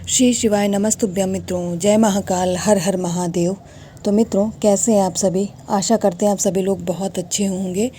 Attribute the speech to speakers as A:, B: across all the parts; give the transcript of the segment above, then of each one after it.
A: श्री शिवाय नमस्तुभ्यं मित्रों। जय महाकाल, हर हर महादेव। तो मित्रों, कैसे हैं आप सभी? आशा करते हैं आप सभी लोग बहुत अच्छे होंगे।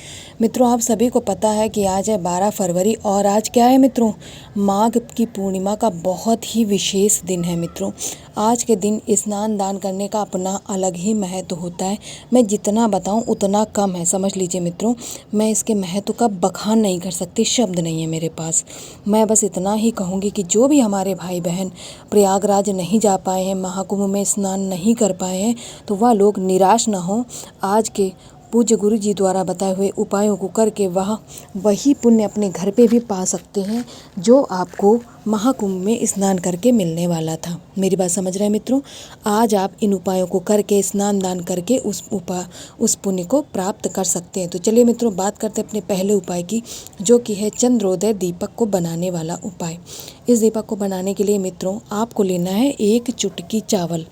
A: मित्रों, आप सभी को पता है कि आज है 12 फरवरी और आज क्या है मित्रों? माघ की पूर्णिमा का बहुत ही विशेष दिन है मित्रों। आज के दिन स्नान दान करने का अपना अलग ही महत्व होता है। मैं जितना बताऊं उतना कम है, समझ लीजिए मित्रों। मैं इसके महत्व का बखान नहीं कर सकती, शब्द नहीं है मेरे पास। मैं बस इतना ही कहूँगी कि जो भी हमारे भाई बहन प्रयागराज नहीं जा पाए हैं, महाकुंभ में स्नान नहीं कर पाए हैं, तो वह लोग निराश न हों। आज के पूज्य गुरु जी द्वारा बताए हुए उपायों को करके वही पुण्य अपने घर पे भी पा सकते हैं जो आपको महाकुंभ में स्नान करके मिलने वाला था। मेरी बात समझ रहे हैं मित्रों? आज आप इन उपायों को करके स्नान दान करके उस पुण्य को प्राप्त कर सकते हैं। तो चलिए मित्रों, बात करते हैं अपने पहले उपाय की, जो कि है चंद्रोदय दीपक को बनाने वाला उपाय। इस दीपक को बनाने के लिए मित्रों आपको लेना है 1 चुटकी चावल,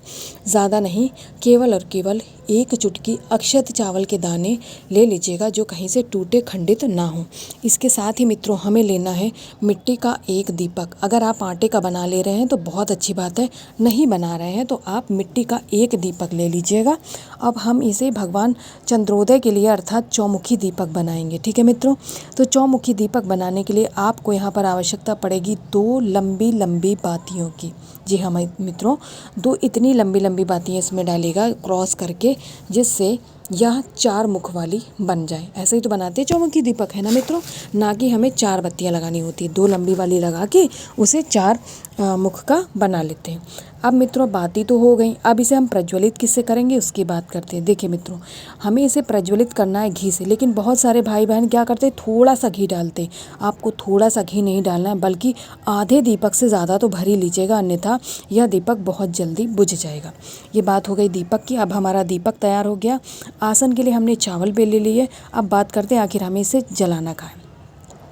A: ज़्यादा नहीं, केवल और केवल 1 चुटकी अक्षत चावल के दाने ले लीजिएगा, जो कहीं से टूटे खंडित ना हो। इसके साथ ही मित्रों हमें लेना है मिट्टी का 1 दीपक। अगर आप आटे का बना ले रहे हैं तो बहुत अच्छी बात है, नहीं बना रहे हैं तो आप मिट्टी का 1 दीपक ले लीजिएगा। अब हम इसे भगवान चंद्रोदय के लिए अर्थात चौमुखी दीपक बनाएंगे। ठीक है मित्रों? तो चौमुखी दीपक बनाने के लिए आपको यहाँ पर आवश्यकता पड़ेगी 2 लंबी लंबी बातियों की। जी हाँ मित्रों, 2 इतनी लंबी लंबी बातियाँ इसमें डालेगा क्रॉस करके, जिससे यह 4 मुख वाली बन जाए। ऐसे ही तो बनाते हैं चौमुखी दीपक, है ना मित्रों? ना कि हमें 4 बत्तियां लगानी होती है, 2 लंबी वाली लगा के उसे 4 मुख का बना लेते हैं। अब मित्रों बाती तो हो गई, अब इसे हम प्रज्वलित किससे करेंगे उसकी बात करते हैं। देखिए मित्रों, हमें इसे प्रज्वलित करना है घी से, लेकिन बहुत सारे भाई बहन क्या करते हैं, थोड़ा सा घी डालते हैं। आपको थोड़ा सा घी नहीं डालना है, बल्कि आधे दीपक से ज़्यादा तो भर ही लीजिएगा, अन्यथा यह दीपक बहुत जल्दी बुझ जाएगा। ये बात हो गई दीपक की। अब हमारा दीपक तैयार हो गया। आसन के लिए हमने चावल भी ले लिए। अब बात करते हैं आखिर हमें इसे जलाना कहाँ है।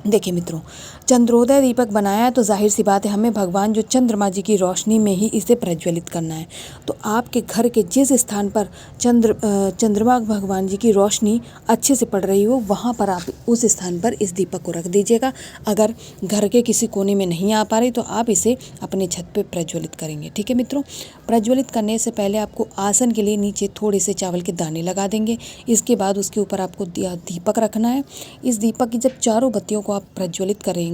A: देखिए मित्रों, चंद्रोदय दीपक बनाया है तो जाहिर सी बात है हमें भगवान जो चंद्रमा जी की रोशनी में ही इसे प्रज्वलित करना है। तो आपके घर के जिस स्थान पर चंद्रमा भगवान जी की रोशनी अच्छे से पड़ रही हो, वहाँ पर आप उस स्थान पर इस दीपक को रख दीजिएगा। अगर घर के किसी कोने में नहीं आ पा रही तो आप इसे अपने छत पे प्रज्वलित करेंगे। ठीक है मित्रों? प्रज्वलित करने से पहले आपको आसन के लिए नीचे थोड़े से चावल के दाने लगा देंगे। इसके बाद उसके ऊपर आपको दीपक रखना है। इस दीपक की जब चारों बत्तियों को आप प्रज्वलित करेंगे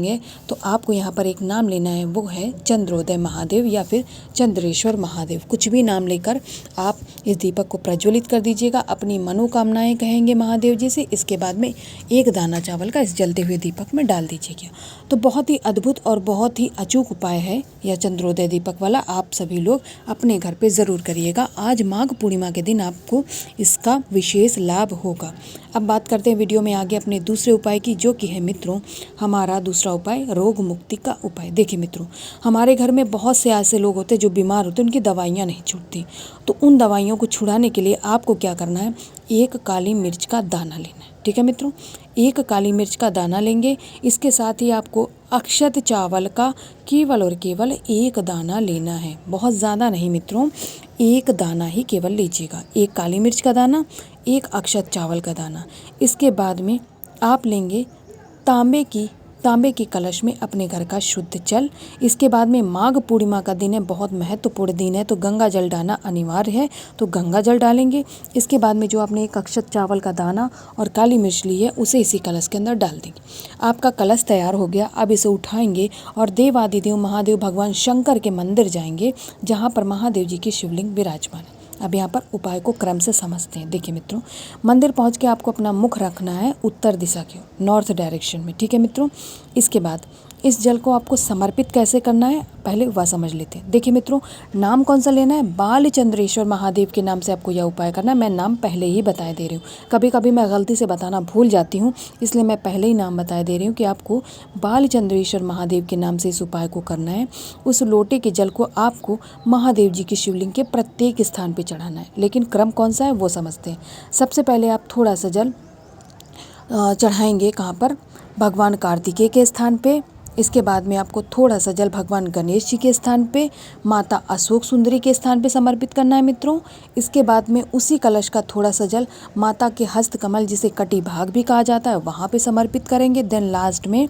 A: तो आपको यहाँ पर एक नाम लेना है, वो है चंद्रोदय महादेव या फिर चंद्रेश्वर महादेव। कुछ भी नाम लेकर आप इस दीपक को प्रज्वलित कर दीजिएगा। अपनी मनोकामनाएं कहेंगे महादेव जी से। इसके बाद में 1 दाना चावल का इस जलते हुए दीपक में डाल दीजिएगा। तो बहुत ही अद्भुत और बहुत ही अचूक उपाय है यह चंद्रोदय दीपक वाला। आप सभी लोग अपने घर पे ज़रूर करिएगा। आज माघ पूर्णिमा के दिन आपको इसका विशेष लाभ होगा। अब बात करते हैं वीडियो में आगे अपने दूसरे उपाय की, जो कि है मित्रों हमारा दूसरा उपाय रोग मुक्ति का उपाय। देखिए मित्रों, हमारे घर में बहुत से ऐसे लोग होते हैं जो बीमार होते हैं, उनकी दवाइयाँ नहीं छूटती। तो उन दवाइयों को छुड़ाने के लिए आपको क्या करना है, 1 काली मिर्च का दाना लेना है। ठीक है मित्रों? 1 काली मिर्च का दाना लेंगे। इसके साथ ही आपको अक्षत चावल का केवल और केवल 1 दाना लेना है। बहुत ज़्यादा नहीं मित्रों, 1 दाना ही केवल लीजिएगा। 1 काली मिर्च का दाना, 1 अक्षत चावल का दाना। इसके बाद में आप लेंगे तांबे की कलश में अपने घर का शुद्ध जल। इसके बाद में माघ पूर्णिमा का दिन है, बहुत महत्वपूर्ण दिन है, तो गंगा जल डालना अनिवार्य है, तो गंगा जल डालेंगे। इसके बाद में जो आपने 1 अक्षत चावल का दाना और काली मिर्च ली है उसे इसी कलश के अंदर डाल देंगे। आपका कलश तैयार हो गया। अब इसे उठाएंगे और देवादिदेव महादेव भगवान शंकर के मंदिर जाएंगे, जहाँ पर महादेव जी की शिवलिंग विराजमान है। अब यहाँ पर उपाय को क्रम से समझते हैं। देखिए मित्रों, मंदिर पहुँच के आपको अपना मुख रखना है उत्तर दिशा की, नॉर्थ डायरेक्शन में। ठीक है मित्रों? इसके बाद इस जल को आपको समर्पित कैसे करना है पहले वह समझ लेते हैं। देखिए मित्रों, नाम कौन सा लेना है, बालचंद्रेश्वर महादेव के नाम से आपको यह उपाय करना है। मैं नाम पहले ही बता दे रही हूँ, कभी कभी मैं गलती से बताना भूल जाती हूँ, इसलिए मैं पहले ही नाम बता दे रही हूँ कि आपको बालचंद्रेश्वर महादेव के नाम से इस उपाय को करना है। उस लोटे के जल को आपको महादेव जी की शिवलिंग के प्रत्येक स्थान पर चढ़ाना है, लेकिन क्रम कौन सा है वो समझते हैं। सबसे पहले आप थोड़ा सा जल चढ़ाएंगे कहाँ पर, भगवान कार्तिकेय के स्थान पे। इसके बाद में आपको थोड़ा सा जल भगवान गणेश जी के स्थान पे, माता अशोक सुंदरी के स्थान पे समर्पित करना है मित्रों। इसके बाद में उसी कलश का थोड़ा सा जल माता के हस्त कमल, जिसे कटी भाग भी कहा जाता है, वहाँ पे समर्पित करेंगे। देन लास्ट में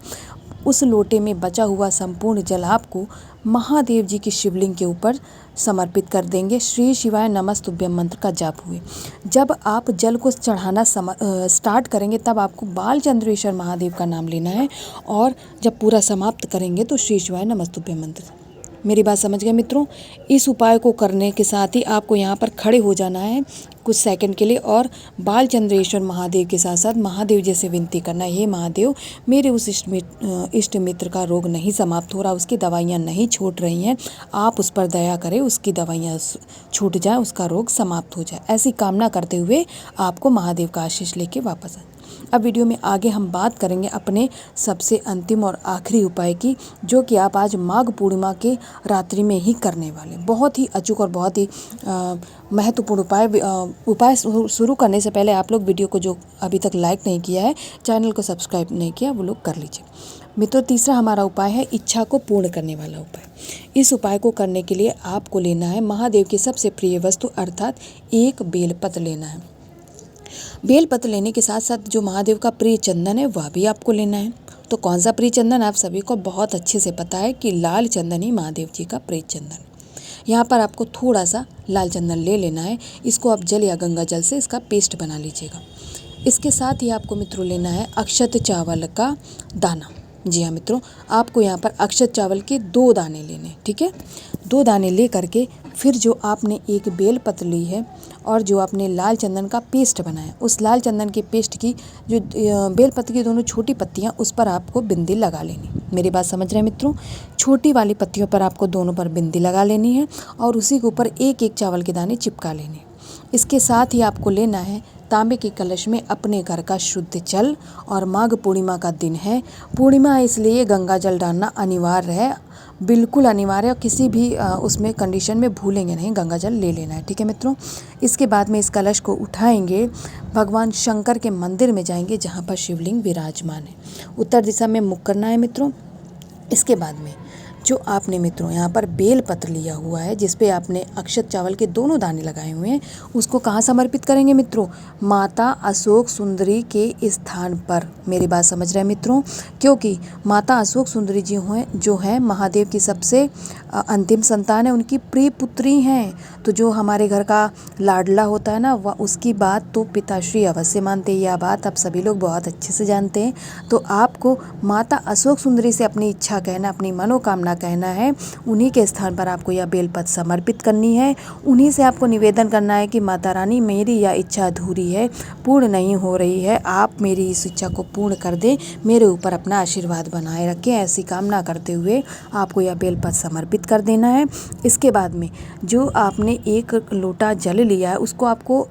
A: उस लोटे में बचा हुआ संपूर्ण जल आपको महादेव जी की शिवलिंग के ऊपर समर्पित कर देंगे। श्री शिवाय नमस्तुभ्यम मंत्र का जाप हुए जब आप जल को चढ़ाना स्टार्ट करेंगे तब आपको बालचंद्रेश्वर महादेव का नाम लेना है, और जब पूरा समाप्त करेंगे तो श्री शिवाय नमस्तुभ्यम मंत्र। मेरी बात समझ गए मित्रों। इस उपाय को करने के साथ ही आपको यहाँ पर खड़े हो जाना है कुछ सेकंड के लिए और बालचंद्रेश्वर महादेव के साथ साथ महादेव जी से विनती करना है, हे महादेव, मेरे उस इष्ट मित्र का रोग नहीं समाप्त हो रहा, उसकी दवाइयाँ नहीं छूट रही हैं, आप उस पर दया करें, उसकी दवाइयाँ छूट जाए, उसका रोग समाप्त हो जाए। ऐसी कामना करते हुए आपको महादेव का आशीष लेके वापस आए। अब वीडियो में आगे हम बात करेंगे अपने सबसे अंतिम और आखिरी उपाय की, जो कि आप आज माघ पूर्णिमा के रात्रि में ही करने वाले। बहुत ही अचूक और बहुत ही महत्वपूर्ण उपाय शुरू करने से पहले आप लोग वीडियो को जो अभी तक लाइक नहीं किया है, चैनल को सब्सक्राइब नहीं किया, वो लोग कर लीजिए। मित्रों, तीसरा हमारा उपाय है इच्छा को पूर्ण करने वाला उपाय। इस उपाय को करने के लिए आपको लेना है महादेव की सबसे प्रिय वस्तु अर्थात एक बेलपत्र लेना है। बेलपत्र लेने के साथ साथ जो महादेव का प्रिय चंदन है वह भी आपको लेना है। तो कौन सा प्रिय चंदन? आप सभी को बहुत अच्छे से पता है कि लाल चंदन ही महादेव जी का प्रिय चंदन। यहाँ पर आपको थोड़ा सा लाल चंदन ले लेना है। इसको आप जल या गंगा जल से इसका पेस्ट बना लीजिएगा। इसके साथ ही आपको मित्रों लेना है अक्षत चावल का दाना। जी हाँ मित्रों, आपको यहाँ पर अक्षत चावल के 2 दाने लेने, ठीक है। 2 दाने ले करके फिर जो आपने एक बेलपत्र ली है और जो आपने लाल चंदन का पेस्ट बनाया, उस लाल चंदन के पेस्ट की जो बेलपत्र की दोनों छोटी पत्तियाँ, उस पर आपको बिंदी लगा लेनी। मेरी बात समझ रहे हैं मित्रों? छोटी वाली पत्तियों पर आपको दोनों पर बिंदी लगा लेनी है और उसी के ऊपर एक एक चावल के दाने चिपका लेने। इसके साथ ही आपको लेना है तांबे के कलश में अपने घर का शुद्ध जल, और माघ पूर्णिमा का दिन है। पूर्णिमा है इसलिए गंगा जल डालना अनिवार्य है, बिल्कुल अनिवार्य है, और किसी भी उसमें कंडीशन में भूलेंगे नहीं, गंगा जल ले लेना है, ठीक है मित्रों। इसके बाद में इस कलश को उठाएंगे, भगवान शंकर के मंदिर में जाएंगे जहाँ पर शिवलिंग विराजमान है। उत्तर दिशा में मुख करना है मित्रों। इसके बाद में जो आपने मित्रों यहाँ पर बेल पत्र लिया हुआ है जिस पे आपने अक्षत चावल के दोनों दाने लगाए हुए हैं, उसको कहाँ समर्पित करेंगे मित्रों? माता अशोक सुंदरी के स्थान पर। मेरी बात समझ रहे हैं मित्रों? क्योंकि माता अशोक सुंदरी जी जो है महादेव की सबसे अंतिम संतान है, उनकी प्रिय पुत्री हैं। तो जो हमारे घर का लाडला होता है ना, वह उसकी बात तो पिताश्री अवश्य मानते हैं। यह बात आप सभी लोग बहुत अच्छे से जानते हैं। तो आपको माता अशोक सुंदरी से अपनी इच्छा कहना, अपनी मनोकामना कहना है। उन्हीं के स्थान पर आपको यह बेलपत्र समर्पित करनी है। उन्हीं से आपको निवेदन करना है कि माता रानी, मेरी यह इच्छा अधूरी है, पूर्ण नहीं हो रही है, आप मेरी इस इच्छा को पूर्ण कर दें, मेरे ऊपर अपना आशीर्वाद बनाए रखें। ऐसी कामना करते हुए आपको यह बेलपत्र समर्पित कर देना है। इसके बाद में जो आपने एक लोटा जल लिया है उसको आपको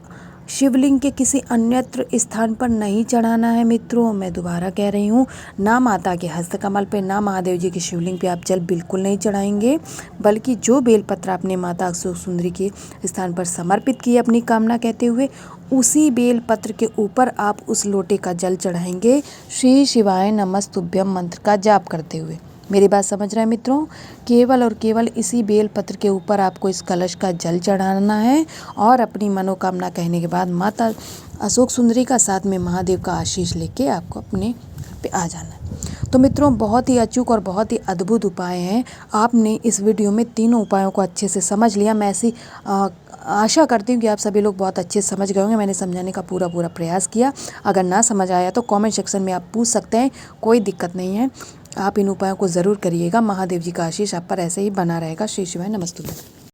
A: शिवलिंग के किसी अन्यत्र स्थान पर नहीं चढ़ाना है मित्रों। मैं दोबारा कह रही हूँ, ना माता के हस्तकमल पे, ना महादेव जी की शिवलिंग पे आप जल बिल्कुल नहीं चढ़ाएंगे, बल्कि जो बेलपत्र आपने माता अशोक सुंदरी के स्थान पर समर्पित किए अपनी कामना कहते हुए, उसी बेलपत्र के ऊपर आप उस लोटे का जल चढ़ाएंगे श्री शिवाय नमस्तुभ्यम मंत्र का जाप करते हुए। मेरी बात समझ रहे हैं मित्रों? केवल और केवल इसी बेलपत्र के ऊपर आपको इस कलश का जल चढ़ाना है और अपनी मनोकामना कहने के बाद माता अशोक सुंदरी का साथ में महादेव का आशीष लेके आपको अपने घर पे आ जाना है। तो मित्रों, बहुत ही अचूक और बहुत ही अद्भुत उपाय हैं। आपने इस वीडियो में तीनों उपायों को अच्छे से समझ लिया। मैं ऐसी आशा करती हूँ कि आप सभी लोग बहुत अच्छे से समझ गए होंगे। मैंने समझाने का पूरा प्रयास किया। अगर ना समझ आया तो कमेंट सेक्शन में आप पूछ सकते हैं, कोई दिक्कत नहीं है। आप इन उपायों को ज़रूर करिएगा। महादेव जी का आशीष आप पर ऐसे ही बना रहेगा। श्री शिवाय नमस्तुभ्यम।